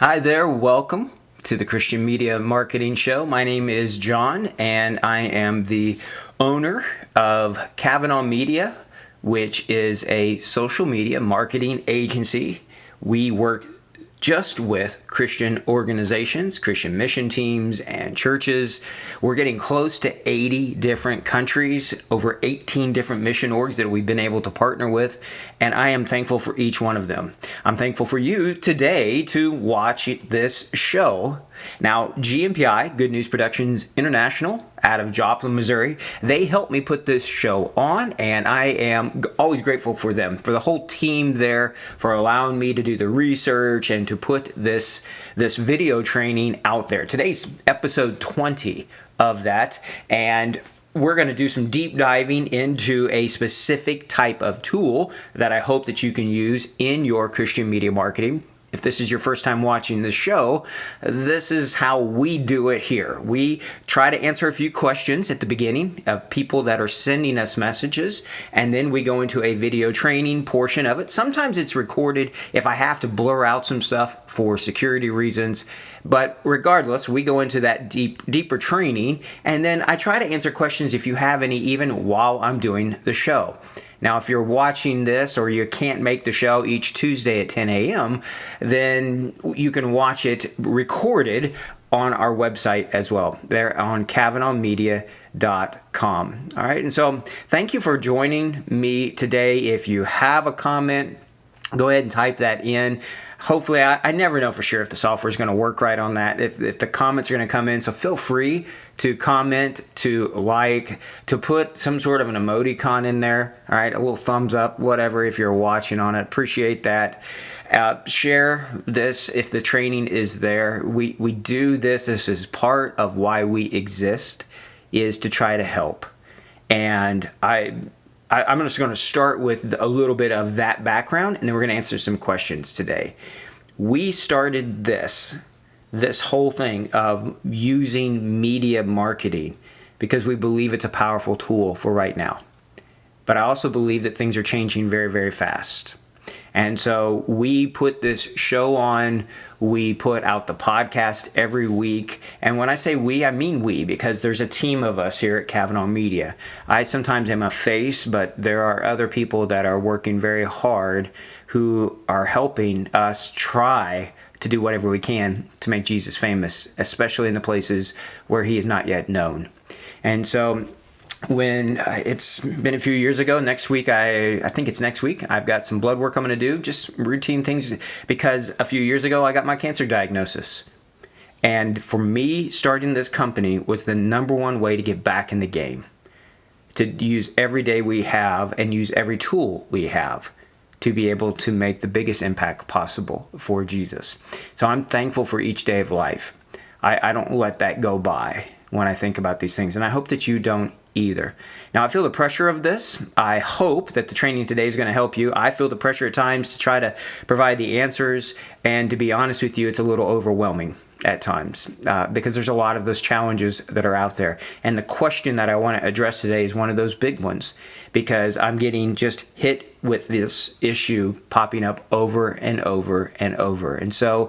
Hi there, welcome to the Christian Media Marketing Show. My name is John, and I am the owner of Kavanaugh Media, which is a social media marketing agency. We work just with Christian organizations, Christian mission teams, and churches. We're getting close to 80 different countries, over 18 different mission orgs that we've been able to partner with, and I am thankful for each one of them. I'm thankful for you today to watch this show. Now, GNPI, Good News Productions International, out of Joplin, Missouri, they helped me put this show on, and I am always grateful for them, for the whole team there, for allowing me to do the research and to put this video training out there. Today's episode 20 of that, and we're going to do some deep diving into a specific type of tool that I hope that you can use in your Christian media marketing. If this is your first time watching this show, this is how we do it here. We try to answer a few questions at the beginning of people that are sending us messages, and then we go into a video training portion of it. Sometimes it's recorded if I have to blur out some stuff for security reasons, but regardless, we go into that deeper training, and then I try to answer questions if you have any, even while I'm doing the show. Now, if you're watching this or you can't make the show each Tuesday at 10 a.m., then you can watch it recorded on our website as well. They're on KavanaughMedia.com. All right, and so thank you for joining me today. If you have a comment, go ahead and type that in. Hopefully, I never know for sure if the software is going to work right on that, if the comments are going to come in. So feel free to comment, to like, to put some sort of an emoticon in there. All right, a little thumbs up, whatever, if you're watching on it. Appreciate that. Share this if the training is there. We do this. This is part of why we exist, is to try to help. And I'm just going to start with a little bit of that background, and then we're going to answer some questions today. We started this whole thing of using media marketing because we believe it's a powerful tool for right now. But I also believe that things are changing very, very fast. And so we put this show on, we put out the podcast every week. And when I say we, I mean we, because there's a team of us here at Kavanaugh Media. I sometimes am a face, but there are other people that are working very hard who are helping us try to do whatever we can to make Jesus famous, especially in the places where he is not yet known. And so when it's been a few years ago, next week, I think it's next week, I've got some blood work I'm going to do, just routine things, because a few years ago, I got my cancer diagnosis. And for me, starting this company was the number one way to get back in the game, to use every day we have and use every tool we have to be able to make the biggest impact possible for Jesus. So I'm thankful for each day of life. I don't let that go by when I think about these things, and I hope that you don't either. Now, I feel the pressure of this. I hope that the training today is going to help you. I feel the pressure at times to try to provide the answers, and to be honest with you, it's a little overwhelming at times because there's a lot of those challenges that are out there. And the question that I want to address today is one of those big ones, because I'm getting just hit with this issue popping up over and over and over. And so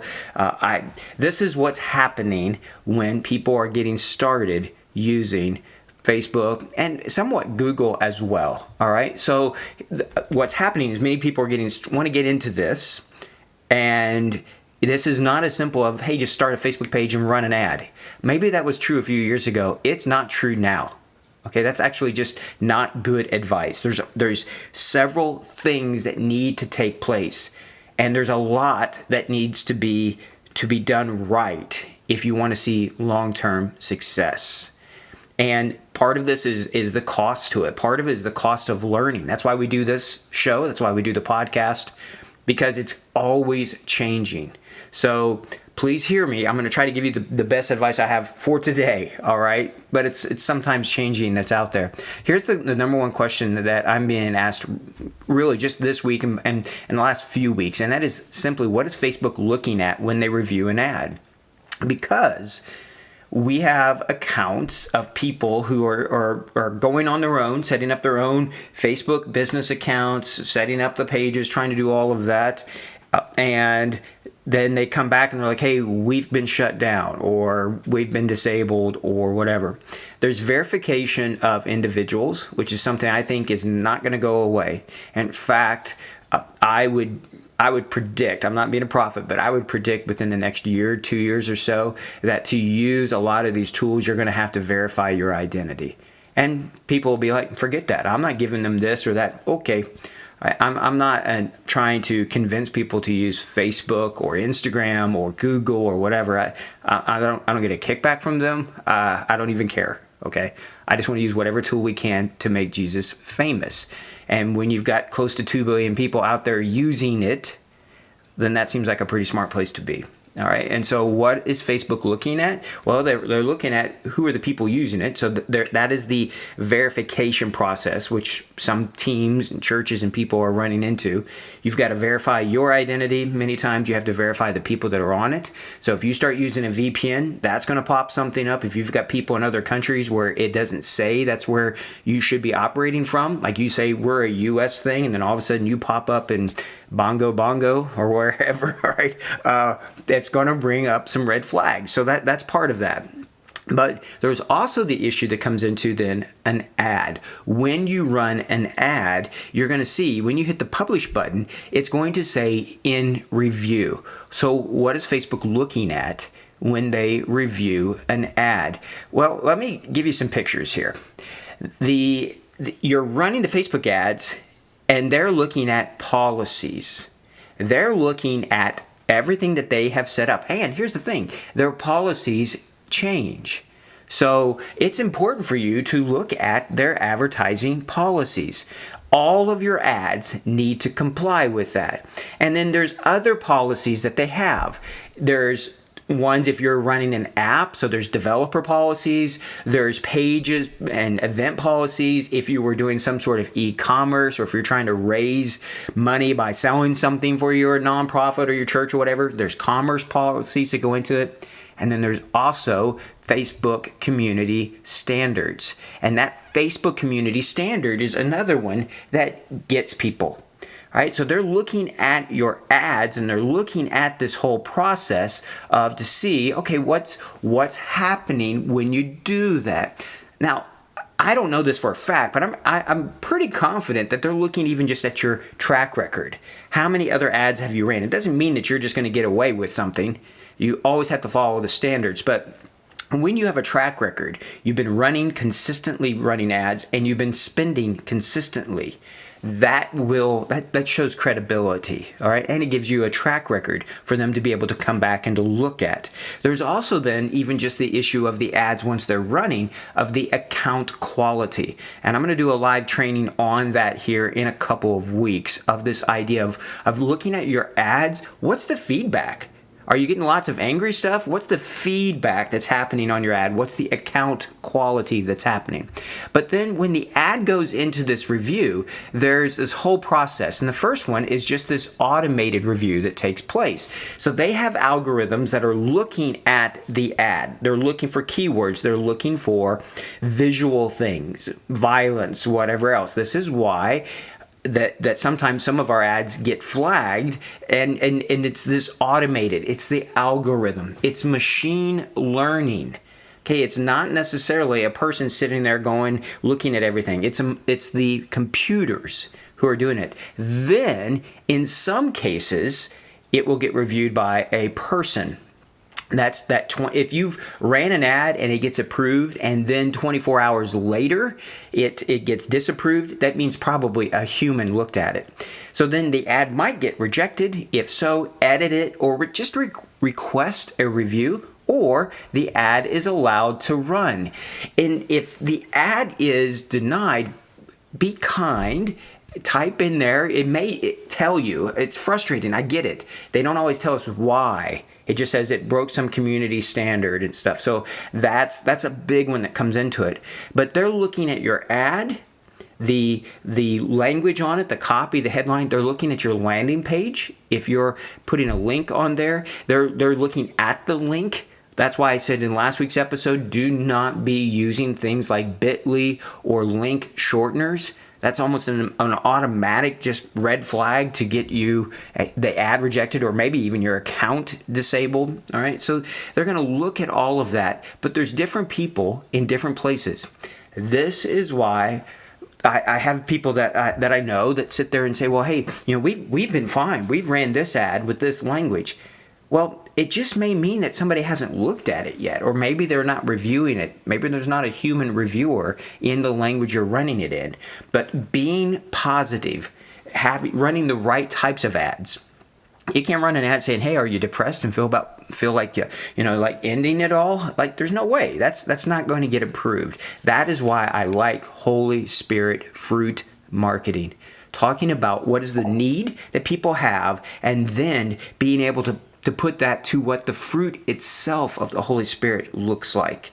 this is what's happening when people are getting started using Facebook and somewhat Google as well. All right. So what's happening is many people are want to get into this, and this is not as simple of, hey, just start a Facebook page and run an ad. Maybe that was true a few years ago. It's not true now. Okay, that's actually just not good advice. There's several things that need to take place, and there's a lot that needs to be done right if you want to see long-term success. And part of this is the cost to it. Part of it is the cost of learning. That's why we do this show. That's why we do the podcast, because it's always changing. So please hear me. I'm going to try to give you the best advice I have for today, all right? But it's sometimes changing that's out there. Here's the number one question that I'm being asked really just this week and in the last few weeks, and that is simply, what is Facebook looking at when they review an ad? Because we have accounts of people who are going on their own, setting up their own Facebook business accounts, setting up the pages, trying to do all of that. And then they come back and they're like, hey, we've been shut down or we've been disabled or whatever. There's verification of individuals, which is something I think is not going to go away. In fact, I would predict, I'm not being a prophet, but I would predict within the next year, 2 years or so, that to use a lot of these tools, you're going to have to verify your identity. And people will be like, forget that. I'm not giving them this or that. Okay. I'm not trying to convince people to use Facebook or Instagram or Google or whatever. I don't get a kickback from them. I don't even care. Okay. I just want to use whatever tool we can to make Jesus famous. And when you've got close to 2 billion people out there using it, then that seems like a pretty smart place to be. All right. And so what is Facebook looking at? Well, they're looking at who are the people using it. So that is the verification process, which some teams and churches and people are running into. You've got to verify your identity. Many times you have to verify the people that are on it. So if you start using a VPN, that's going to pop something up. If you've got people in other countries where it doesn't say that's where you should be operating from, like you say, we're a US thing, and then all of a sudden you pop up in Bongo or wherever, right? That's going to bring up some red flags. So that's part of that. But there's also the issue that comes into then an ad. When you run an ad, you're going to see when you hit the publish button, it's going to say in review. So what is Facebook looking at when they review an ad? Well, let me give you some pictures here. You're running the Facebook ads, and they're looking at policies. They're looking at everything that they have set up. And here's the thing, their policies change. So it's important for you to look at their advertising policies. All of your ads need to comply with that. And then there's other policies that they have. There's ones if you're running an app, so there's developer policies, there's pages and event policies. If you were doing some sort of e-commerce, or if you're trying to raise money by selling something for your nonprofit or your church or whatever, there's commerce policies that go into it. And then there's also Facebook community standards. And that Facebook community standard is another one that gets people. All right, so they're looking at your ads, and they're looking at this whole process of to see, okay, what's happening when you do that. Now, I don't know this for a fact, but I'm pretty confident that they're looking even just at your track record. How many other ads have you ran? It doesn't mean that you're just going to get away with something. You always have to follow the standards, but when you have a track record, you've been consistently running ads, and you've been spending consistently, that shows credibility, all right? And it gives you a track record for them to be able to come back and to look at. There's also then even just the issue of the ads once they're running, of the account quality. And I'm going to do a live training on that here in a couple of weeks, of this idea of looking at your ads. What's the feedback? Are you getting lots of angry stuff? What's the feedback that's happening on your ad? What's the account quality that's happening? But then when the ad goes into this review, there's this whole process. And the first one is just this automated review that takes place. So they have algorithms that are looking at the ad. They're looking for keywords. They're looking for visual things, violence, whatever else. This is why that sometimes some of our ads get flagged, and it's this automated. It's the algorithm. It's machine learning. Okay, it's not necessarily a person sitting there looking at everything. It's the computers who are doing it. Then, in some cases, it will get reviewed by a person. If you've ran an ad and it gets approved, and then 24 hours later it gets disapproved, that means probably a human looked at it. So then the ad might get rejected. If so, edit it, or just request a review, or the ad is allowed to run. And if the ad is denied, be kind. Type in there. It may tell you. It's frustrating. I get it. They don't always tell us why. It just says it broke some community standard and stuff. So that's a big one that comes into it. But they're looking at your ad, the language on it, the copy, the headline. They're looking at your landing page. If you're putting a link on there, they're looking at the link. That's why I said in last week's episode, do not be using things like Bitly or link shorteners. That's almost an automatic just red flag to get you the ad rejected, or maybe even your account disabled. All right, so they're going to look at all of that, but there's different people in different places. This is why I have people that I know that sit there and say, well, hey, we've been fine. We've ran this ad with this language. Well, it just may mean that somebody hasn't looked at it yet, or maybe they're not reviewing it. Maybe there's not a human reviewer in the language you're running it in. But being positive, running the right types of ads. You can't run an ad saying, "Hey, are you depressed and feel like like ending it all?" Like, there's no way. That's not going to get approved. That is why I like Holy Spirit fruit marketing. Talking about what is the need that people have, and then being able to put that to what the fruit itself of the Holy Spirit looks like.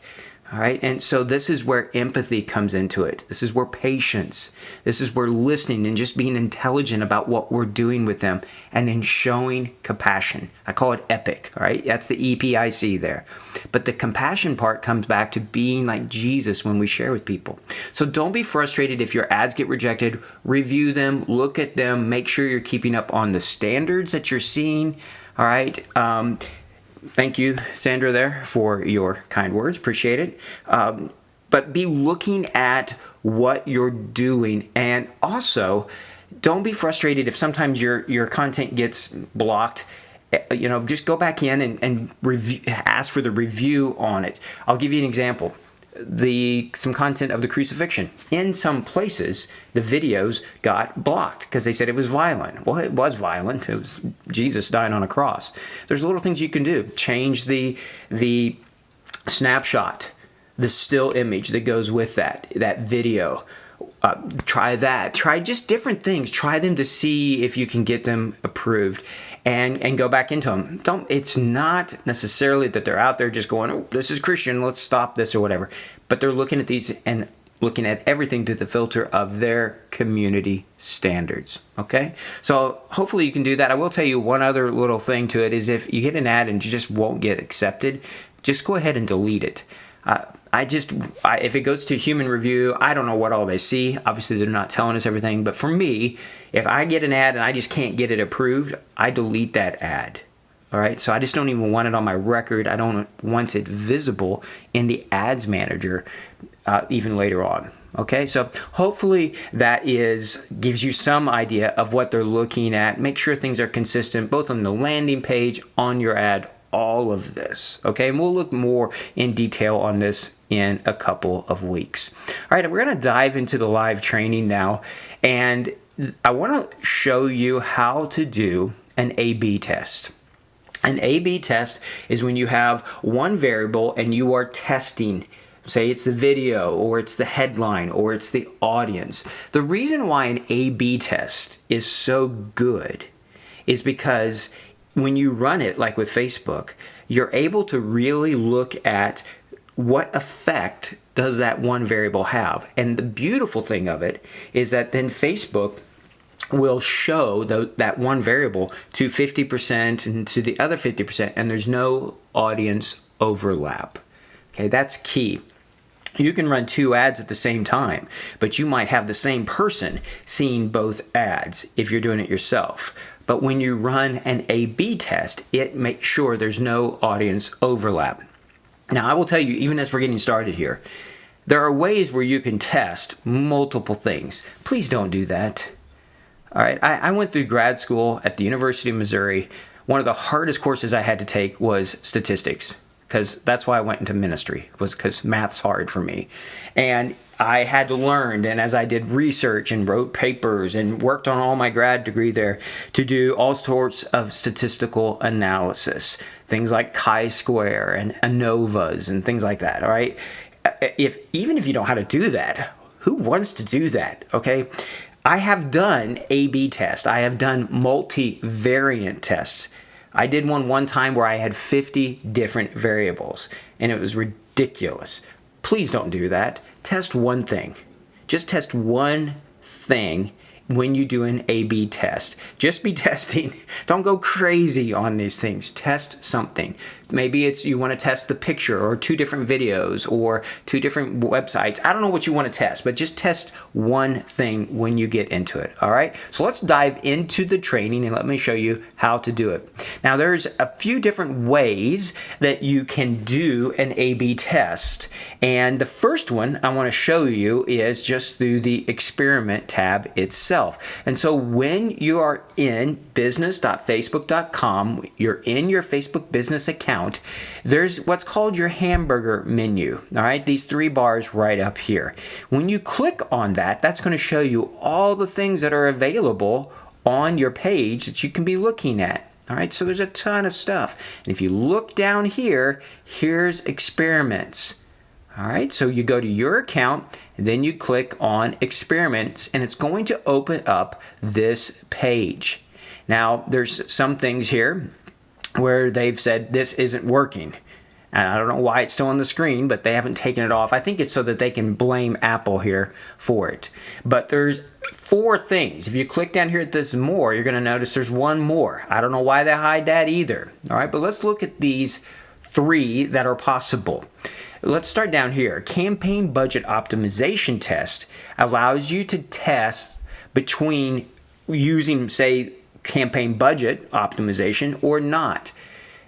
All right. And so this is where empathy comes into it. This is where patience, this is where listening and just being intelligent about what we're doing with them, and then showing compassion. I call it EPIC. All right. That's the EPIC there. But the compassion part comes back to being like Jesus when we share with people. So don't be frustrated if your ads get rejected. Review them, look at them, make sure you're keeping up on the standards that you're seeing. All right. Thank you, Sandra, there for your kind words. Appreciate it. But be looking at what you're doing, and also don't be frustrated if sometimes your content gets blocked. Just go back in and review, ask for the review on it. I'll give you an example. Some content of the crucifixion. In some places, the videos got blocked because they said it was violent. Well, it was violent. It was Jesus dying on a cross. There's little things you can do. Change the snapshot, the still image that goes with that video. Try that. Try just different things. Try them to see if you can get them approved. And go back into them. It's not necessarily that they're out there just going, "Oh, this is Christian, let's stop this," or whatever. But they're looking at these and looking at everything through the filter of their community standards. Okay? So hopefully you can do that. I will tell you one other little thing to it is, if you get an ad and you just won't get accepted, just go ahead and delete it. If it goes to human review, I don't know what all they see. Obviously, they're not telling us everything. But for me, if I get an ad and I just can't get it approved, I delete that ad. All right. So I just don't even want it on my record. I don't want it visible in the ads manager even later on. Okay. So hopefully that gives you some idea of what they're looking at. Make sure things are consistent, both on the landing page, on your ad, all of this. Okay. And we'll look more in detail on this in a couple of weeks. All right. We're going to dive into the live training now. And I want to show you how to do an A/B test. An A/B test is when you have one variable and you are testing. Say it's the video, or it's the headline, or it's the audience. The reason why an A/B test is so good is because when you run it, like with Facebook, you're able to really look at what effect does that one variable have. And the beautiful thing of it is that then Facebook will show that one variable to 50% and to the other 50%, and there's no audience overlap. Okay, that's key. You can run two ads at the same time, but you might have the same person seeing both ads if you're doing it yourself. But when you run an A/B test, it makes sure there's no audience overlap. Now, I will tell you, even as we're getting started here, there are ways where you can test multiple things. Please don't do that. All right, I went through grad school at the University of Missouri. One of the hardest courses I had to take was statistics, because that's why I went into ministry, was because math's hard for me. And I had to learn, and as I did research and wrote papers and worked on all my grad degree there, to do all sorts of statistical analysis, things like chi-square and ANOVAs and things like that, all right? Even if you don't know how to do that, who wants to do that, okay? I have done A/B tests. I have done multivariant tests. I did one time where I had 50 different variables, and it was ridiculous. Please don't do that. Test one thing. Just test one thing when you do an A/B test. Just be testing. Don't go crazy on these things. Test something. Maybe it's you want to test the picture or 2 different videos or 2 different websites. I don't know what you want to test, but just test one thing when you get into it. All right. So let's dive into the training and let me show you how to do it. Now, there's a few different ways that you can do an A/B test. And the first one I want to show you is just through the experiment tab itself. And so when you are in business.facebook.com, you're in your Facebook business account, there's what's called your hamburger menu. All right, these 3 bars right up here. When you click on that, that's going to show you all the things that are available on your page that you can be looking at. All right, so there's a ton of stuff. And if you look down here, here's experiments. All right, so you go to your account and then you click on experiments and it's going to open up this page. Now, there's some things here where they've said this isn't working. And I don't know why it's still on the screen, but they haven't taken it off. I think it's so that they can blame Apple here for it. But there's 4 things. If you click down here at this more, you're going to notice there's one more. I don't know why they hide that either. All right, but let's look at these 3 that are possible. Let's start down here. Campaign budget optimization test allows you to test between using, say, campaign budget optimization or not.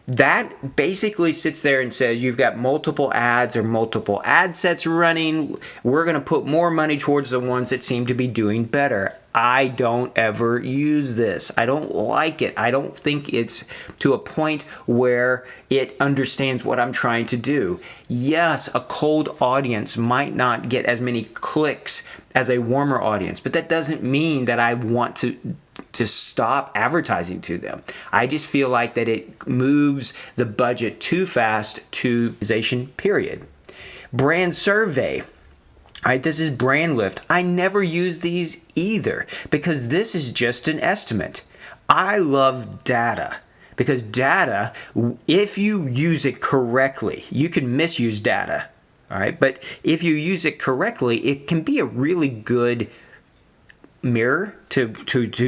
That basically sits there and says you've got multiple ads or multiple ad sets running. We're going to put more money towards the ones that seem to be doing better. I don't ever use this. I don't like it. I don't think it's to a point where it understands what I'm trying to do. Yes, a cold audience might not get as many clicks as a warmer audience, but that doesn't mean that I want to stop advertising to them. I just feel like that it moves the budget too fast to optimization period. Brand survey. All right, this is Brand Lift. I never use these either because this is just an estimate. I love data because data, if you use it correctly, you can misuse data. All right, but if you use it correctly, it can be a really good mirror to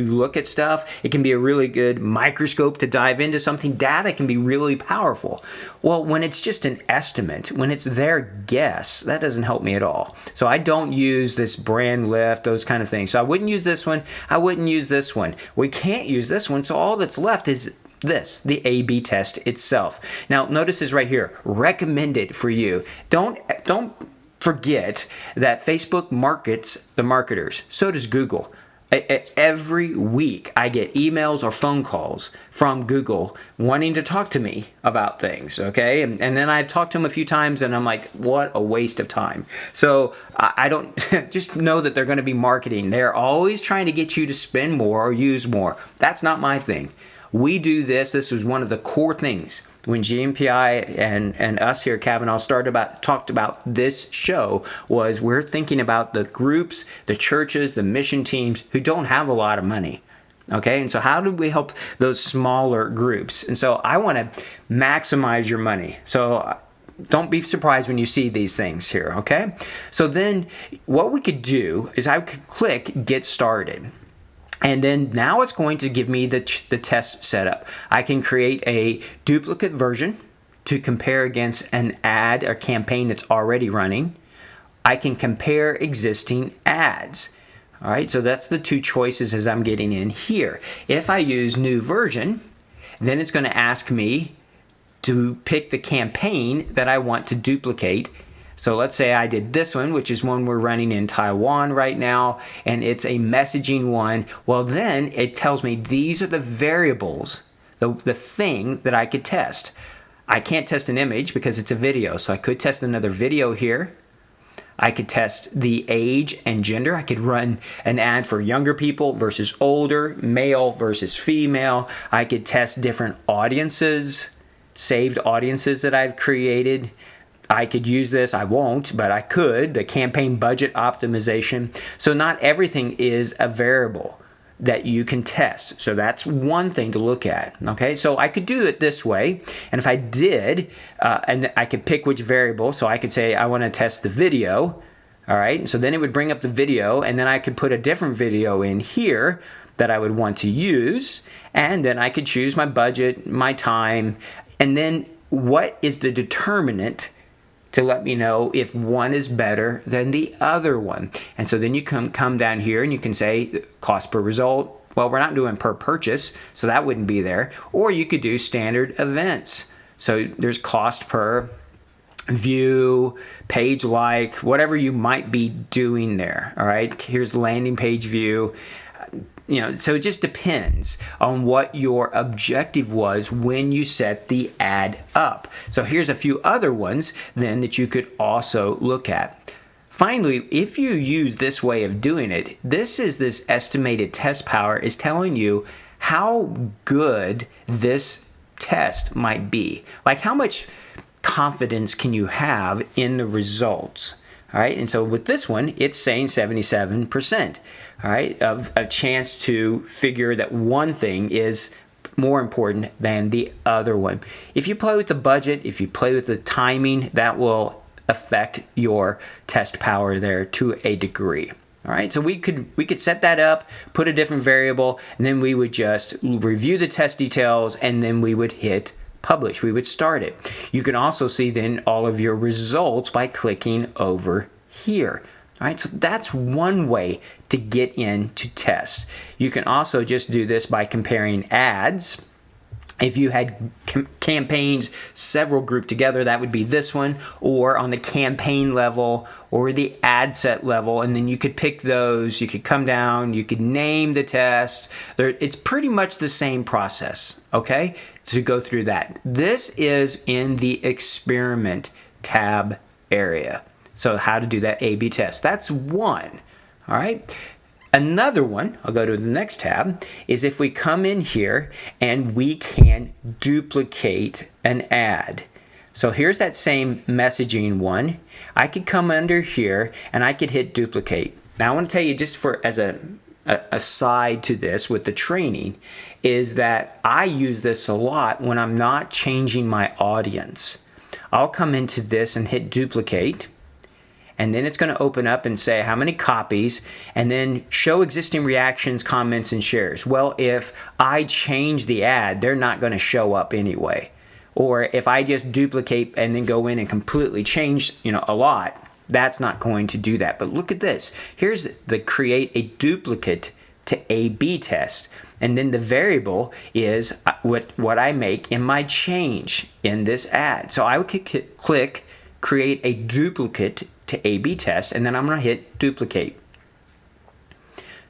look at stuff. It can be a really good microscope to dive into something. Data can be really powerful. Well, when it's just an estimate, when it's their guess, that doesn't help me at all. So I don't use this Brand Lift, those kind of things. So I wouldn't use this one. I wouldn't use this one. We can't use this one. So all that's left is this, the A/B test itself. Now, notice this right here, recommended for you. Don't forget that Facebook markets the marketers. So does Google. Every week I get emails or phone calls from Google wanting to talk to me about things, okay? And then I've talked to them a few times and I'm like, what a waste of time. So I don't, just know that they're going to be marketing. They're always trying to get you to spend more or use more. That's not my thing. We do this. This was one of the core things when GMPI and us here at Kavanaugh talked about this show was we're thinking about the groups, the churches, the mission teams who don't have a lot of money. Okay, and so how do we help those smaller groups? And so I want to maximize your money. So don't be surprised when you see these things here, okay? So then what we could do is I could click Get Started. And then now it's going to give me the test setup. I can create a duplicate version to compare against an ad or campaign that's already running. I can compare existing ads. All right, so that's the 2 choices as I'm getting in here. If I use new version, then it's going to ask me to pick the campaign that I want to duplicate. So let's say I did this one, which is one we're running in Taiwan right now, and it's a messaging one. Well, then it tells me these are the variables, the thing that I could test. I can't test an image because it's a video, so I could test another video here. I could test the age and gender. I could run an ad for younger people versus older, male versus female. I could test different audiences, saved audiences that I've created. I could use this, I won't, but I could, the campaign budget optimization. So not everything is a variable that you can test. So that's one thing to look at, okay? So I could do it this way, and if I did, and I could pick which variable, so I could say I want to test the video, All right, and so then it would bring up the video, and then I could put a different video in here that I would want to use, and then I could choose my budget, my time, and then what is the determinant to let me know if one is better than the other one. And so then you come down here and you can say cost per result. Well, we're not doing per purchase, so that wouldn't be there. Or you could do standard events. So there's cost per view, page like, whatever you might be doing there. All right, here's landing page view. So it just depends on what your objective was when you set the ad up. So here's a few other ones then that you could also look at. Finally, if you use this way of doing it, this estimated test power is telling you how good this test might be. Like how much confidence can you have in the results? All right, and so with this one, it's saying 77%, all right, of a chance to figure that one thing is more important than the other one. If you play with the budget, if you play with the timing, that will affect your test power there to a degree. All right, so we could set that up, put a different variable, and then we would just review the test details, and then we would hit publish. We would start it. You can also see then all of your results by clicking over here. All right, so that's one way to get into tests. You can also just do this by comparing ads. If you had campaigns several grouped together, that would be this one, or on the campaign level or the ad set level, and then you could pick those. You could come down, you could name the tests. It's pretty much the same process, okay, to go through that. This is in the experiment tab area. So how to do that A/B test. That's one, all right? Another one, I'll go to the next tab, is if we come in here and we can duplicate an ad. So here's that same messaging one. I could come under here and I could hit duplicate. Now I want to tell you, just as a side to this with the training, is that I use this a lot when I'm not changing my audience. I'll come into this and hit duplicate. And then it's going to open up and say how many copies, and then show existing reactions, comments, and shares. Well, if I change the ad, they're not going to show up anyway. Or if I just duplicate and then go in and completely change, a lot, that's not going to do that. But look at this. Here's the create a duplicate to A/B test. And then the variable is what I make in my change in this ad. So I would click create a duplicate to A/B test, and then I'm going to hit duplicate.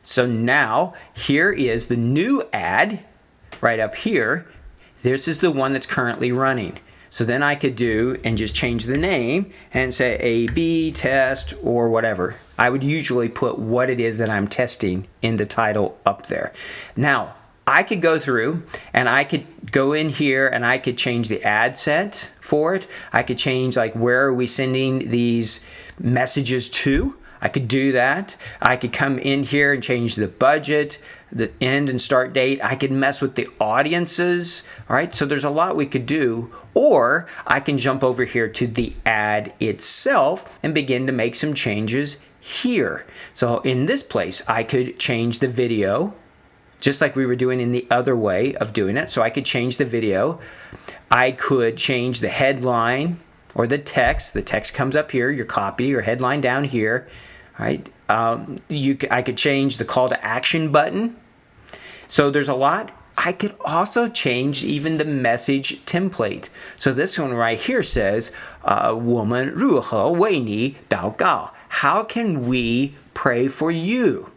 So now here is the new ad right up here. This is the one that's currently running. So then I could do and just change the name and say A/B test or whatever. I would usually put what it is that I'm testing in the title up there. Now, I could go through and I could go in here and I could change the ad set for it. I could change like where are we sending these messages to. I could do that. I could come in here and change the budget, the end and start date. I could mess with the audiences. All right, so there's a lot we could do. Or I can jump over here to the ad itself and begin to make some changes here. So in this place, I could change the video, just like we were doing in the other way of doing it. So I could change the video. I could change the headline or the text. The text comes up here, your copy or headline down here. All right. I could change the call to action button. So there's a lot. I could also change even the message template. So this one right here says, 我们如何为你祷告? How can we pray for you?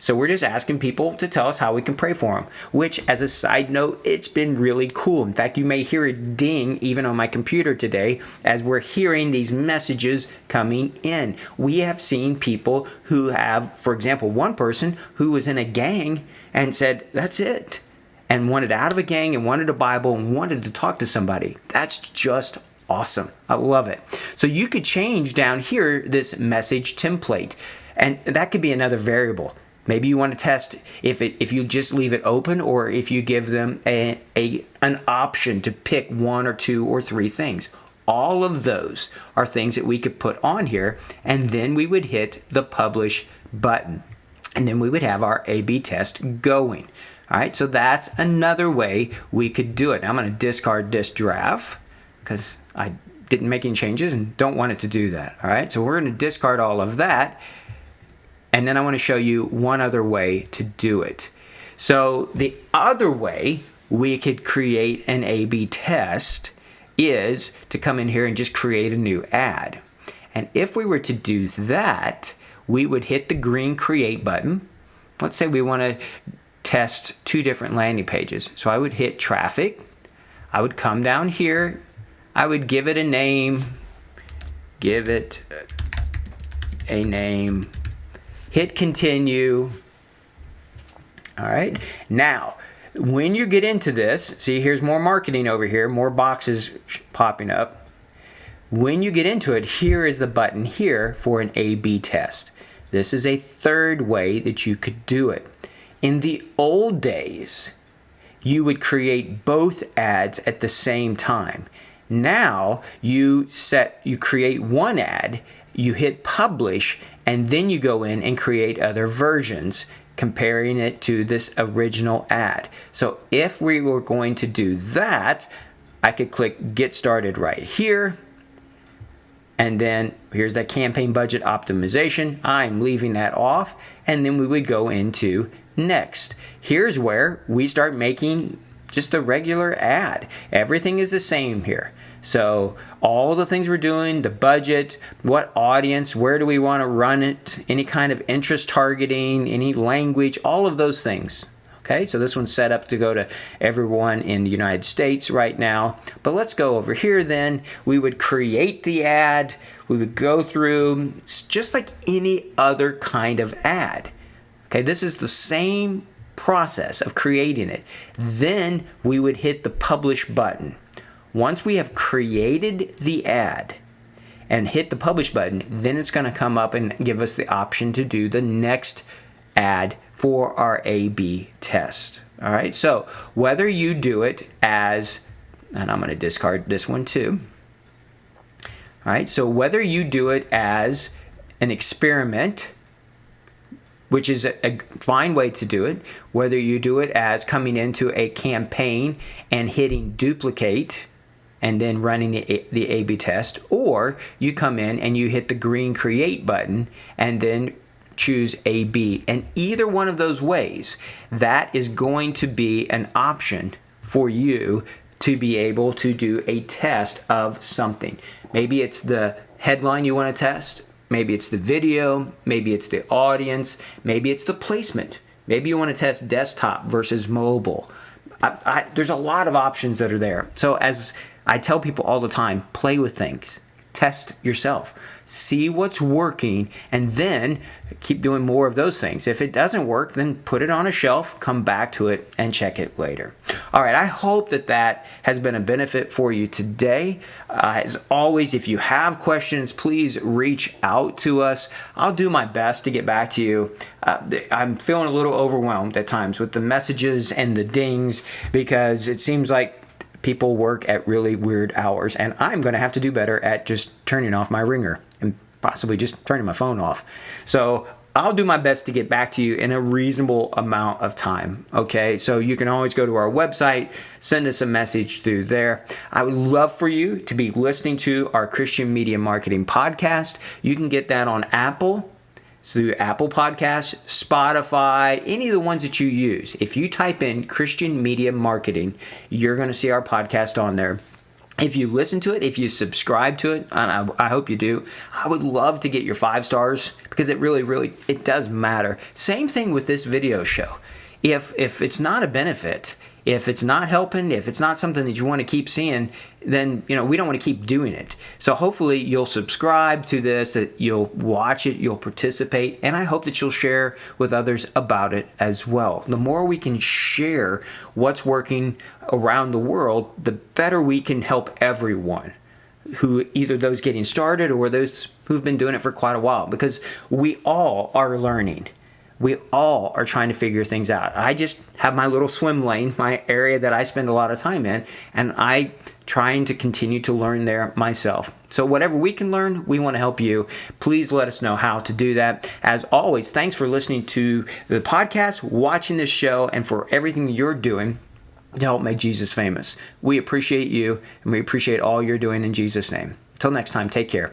So we're just asking people to tell us how we can pray for them, which, as a side note, it's been really cool. In fact, you may hear it ding even on my computer today as we're hearing these messages coming in. We have seen people who have, for example, one person who was in a gang and said, that's it, and wanted out of a gang and wanted a Bible and wanted to talk to somebody. That's just awesome. I love it. So you could change down here this message template, and that could be another variable. Maybe you want to test if you just leave it open, or if you give them an option to pick one or two or three things. all of those are things that we could put on here, and then we would hit the publish button. And then we would have our A/B test going. All right, so that's another way we could do it. Now I'm going to discard this draft because I didn't make any changes and don't want it to do that. All right, so we're going to discard all of that. And then I want to show you one other way to do it. So the other way we could create an A/B test is to come in here and just create a new ad. And if we were to do that, we would hit the green create button. Let's say we want to test 2 different landing pages. So I would hit traffic. I would come down here. I would give it a name. Give it a name. Hit continue. All right. Now, when you get into this, see, here's more marketing over here, more boxes popping up. When you get into it, here is the button here for an A/B test. This is a third way that you could do it. In the old days, you would create both ads at the same time. Now, you create one ad, you hit publish, and then you go in and create other versions, comparing it to this original ad. So if we were going to do that, I could click Get Started right here. And then here's that campaign budget optimization. I'm leaving that off. And then we would go into next. Here's where we start making just the regular ad. Everything is the same here. So all the things we're doing, the budget, what audience, where do we want to run it, any kind of interest targeting, any language, all of those things. Okay, so this one's set up to go to everyone in the United States right now. But let's go over here then. We would create the ad. We would go through just like any other kind of ad. Okay, this is the same process of creating it. Then we would hit the publish button. Once we have created the ad and hit the publish button, then it's going to come up and give us the option to do the next ad for our A/B test. All right, so whether you do it as, and I'm going to discard this one too. All right, so whether you do it as an experiment, which is a fine way to do it, whether you do it as coming into a campaign and hitting duplicate and then running the A/B test, or you come in and you hit the green create button and then choose A/B. And either one of those ways, that is going to be an option for you to be able to do a test of something. Maybe it's the headline you want to test. Maybe it's the video. Maybe it's the audience. Maybe it's the placement. Maybe you want to test desktop versus mobile. There's a lot of options that are there. So as I tell people all the time, play with things. Test yourself. See what's working, and then keep doing more of those things. If it doesn't work, then put it on a shelf, come back to it, and check it later. All right, I hope that has been a benefit for you today. As always, if you have questions, please reach out to us. I'll do my best to get back to you. I'm feeling a little overwhelmed at times with the messages and the dings because it seems like people work at really weird hours, and I'm going to have to do better at just turning off my ringer and possibly just turning my phone off. So I'll do my best to get back to you in a reasonable amount of time. Okay, so you can always go to our website, send us a message through there. I would love for you to be listening to our Christian Media Marketing podcast. You can get that on Apple, through Apple Podcasts, Spotify, any of the ones that you use. If you type in Christian Media Marketing, you're going to see our podcast on there. If you listen to it, if you subscribe to it, and I hope you do, I would love to get your 5 stars because it really, it does matter. Same thing with this video show. If it's not a benefit, if it's not helping, if it's not something that you want to keep seeing, then we don't want to keep doing it. So hopefully you'll subscribe to this, that you'll watch it, you'll participate, and I hope that you'll share with others about it as well. The more we can share what's working around the world, the better we can help everyone, who either those getting started or those who've been doing it for quite a while, because we all are learning. We all are trying to figure things out. I just have my little swim lane, my area that I spend a lot of time in, and I trying to continue to learn there myself. So whatever we can learn, we want to help you. Please let us know how to do that. As always, thanks for listening to the podcast, watching this show, and for everything you're doing to help make Jesus famous. We appreciate you, and we appreciate all you're doing in Jesus' name. Until next time, take care.